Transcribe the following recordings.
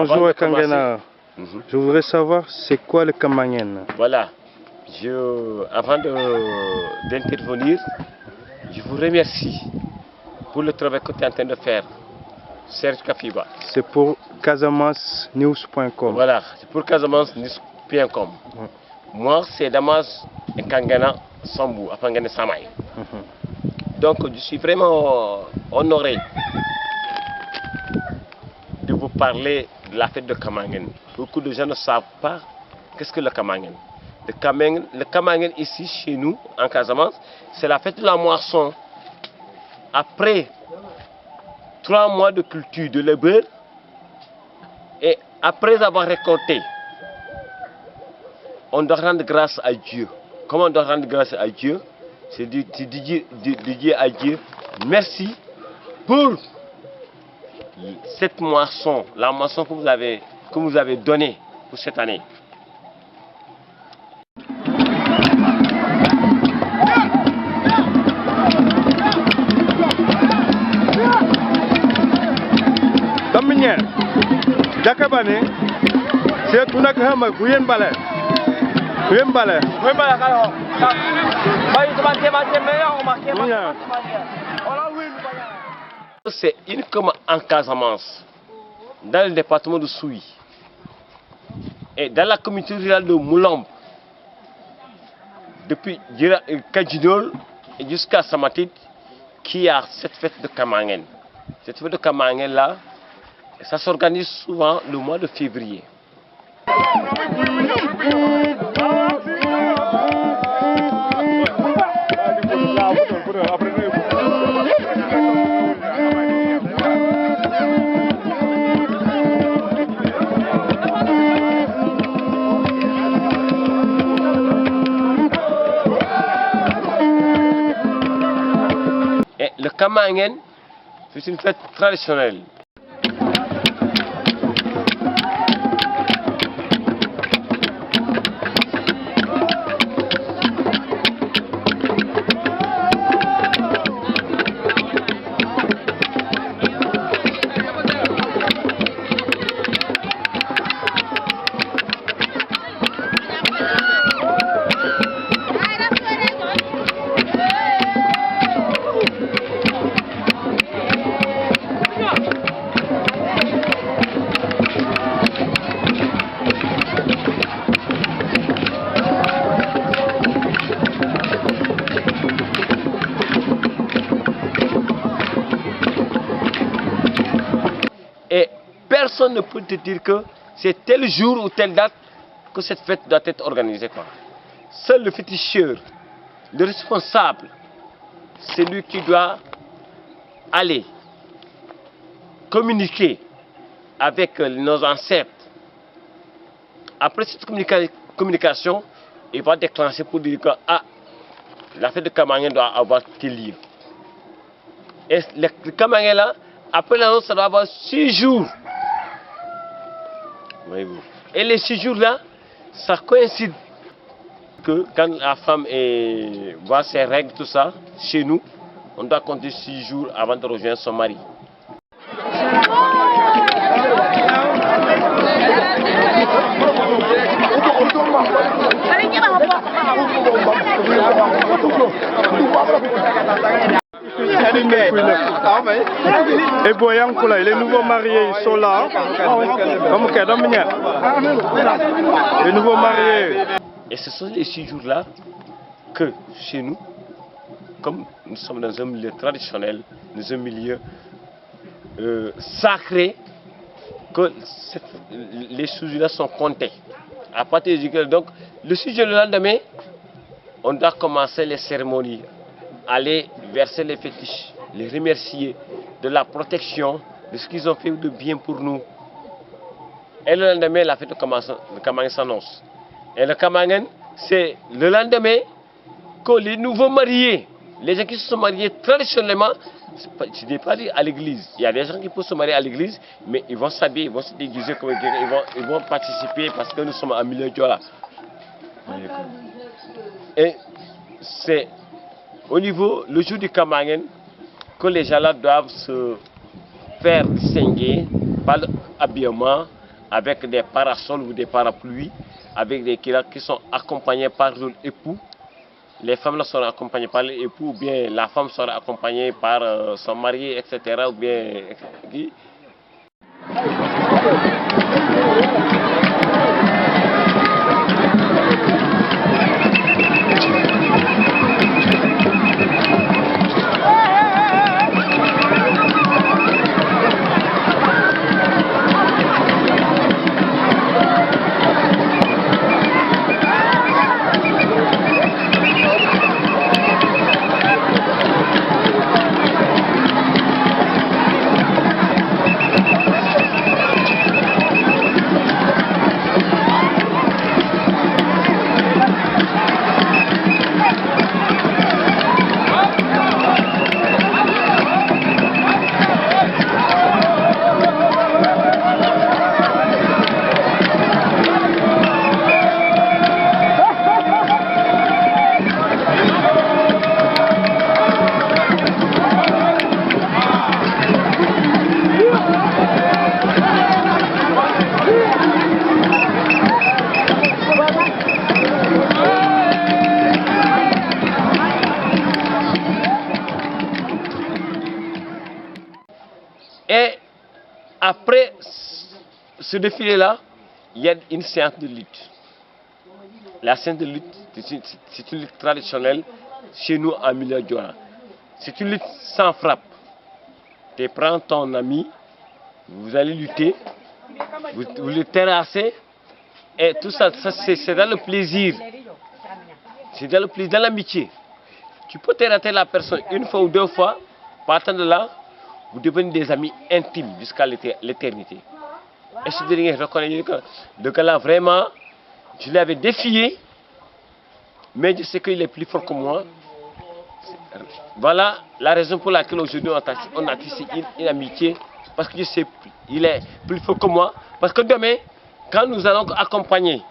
Bonjour Kangana. Je voudrais savoir c'est quoi le Kamangen. Voilà. Avant d'intervenir, je vous remercie pour le travail que tu es en train de faire, Serge Kafiba. C'est pour CasamanceNews.com. Voilà, c'est pour CasamanceNews.com. Moi, c'est Damas Kangana Sambou, à Kangana Samay. Donc, je suis vraiment honoré de vous parler de la fête de Kamangen. Beaucoup de gens ne savent pas qu'est-ce que le Kamangen. Le Kamangen ici, chez nous, en Casamance, c'est la fête de la moisson. Après 3 mois de culture de labeur, et après avoir récolté, on doit rendre grâce à Dieu. Comment on doit rendre grâce à Dieu? C'est de dire à Dieu merci pour cette moisson, la moisson que vous avez donnée pour cette année. Jakabane, c'est tout nakama Guyen Ballet. Guyen Ballet. C'est uniquement en Casamance, dans le département de Souy et dans la communauté rurale de Moulamb, depuis Kajidol et jusqu'à Samatit, qui a cette fête de Kamangen. Cette fête de Kamangen là, ça s'organise souvent le mois de février. Et le Kamangen, c'est une fête traditionnelle. Et personne ne peut te dire que c'est tel jour ou telle date que cette fête doit être organisée. Seul le féticheur, le responsable, c'est lui qui doit aller communiquer avec nos ancêtres. Après cette communication, il va déclencher pour dire que la fête de Kamangen doit avoir tel lieu. Et le Kamangen là, après l'annonce, ça doit avoir 6 jours. Voyez-vous. Et les 6 jours-là, ça coïncide que quand la femme voit ses règles, tout ça, chez nous, on doit compter 6 jours avant de rejoindre son mari. Et Boyan Koula, les nouveaux mariés, ils sont là. Les nouveaux mariés. Et ce sont les 6 jours-là que chez nous, comme nous sommes dans un milieu traditionnel, dans un milieu sacré, que les 6 jours-là sont comptés. À partir de donc, le 6 jours le lendemain, on doit commencer les cérémonies, aller verser les fétiches, les remercier de la protection, de ce qu'ils ont fait de bien pour nous. Et le lendemain, la fête de Kamangen s'annonce. Et le Kamangen, c'est le lendemain que les nouveaux mariés, les gens qui se sont mariés traditionnellement, je n'ai pas dit à l'église. Il y a des gens qui peuvent se marier à l'église, mais ils vont s'habiller, ils vont se déguiser comme ils vont participer parce que nous sommes en milieu de là. Et c'est au niveau, le jour du Kamangen, que les gens là doivent se faire distinguer par l'habillement, avec des parasols ou des parapluies, avec des kilas qui sont accompagnés par l'époux. Les femmes là seront accompagnées par l'époux, ou bien la femme sera accompagnée par son mari, etc. Ou bien... Et après ce défilé-là, il y a une séance de lutte. La séance de lutte, c'est une lutte traditionnelle chez nous à Mila-Diora. C'est une lutte sans frappe. Tu prends ton ami, vous allez lutter, vous le terrassez, et tout ça, c'est dans le plaisir. C'est dans le plaisir, dans l'amitié. Tu peux terrasser la personne une fois ou deux fois, partant de là, vous devenez des amis intimes jusqu'à l'éternité. Et ce dernier reconnaît que le gars-là, vraiment, je l'avais défié, mais je sais qu'il est plus fort que moi. Voilà la raison pour laquelle aujourd'hui on a tissé une amitié, parce que je sais qu'il est plus fort que moi. Parce que demain, quand nous allons accompagner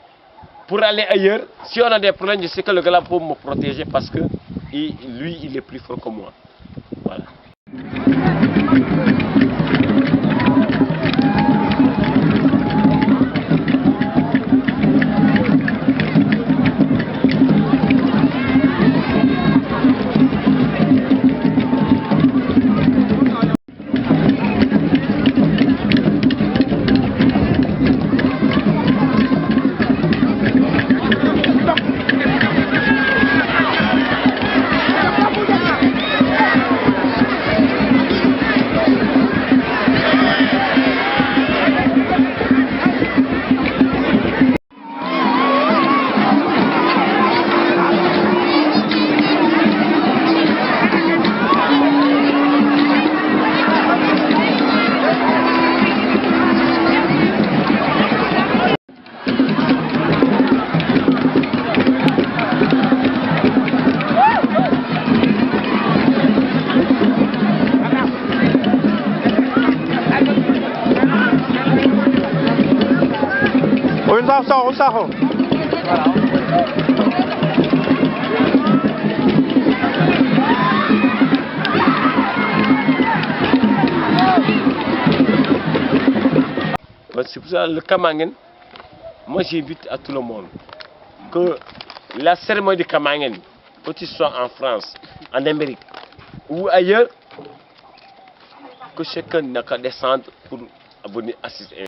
pour aller ailleurs, si on a des problèmes, je sais que le gars-là peut me protéger parce que lui, il est plus fort que moi. Voilà. Usaho. C'est pour ça le Kamangen, moi j'invite à tout le monde que la cérémonie de Kamangen, que tu sois en France, en Amérique ou ailleurs, que chacun n'a qu'à descendre pour venir assister.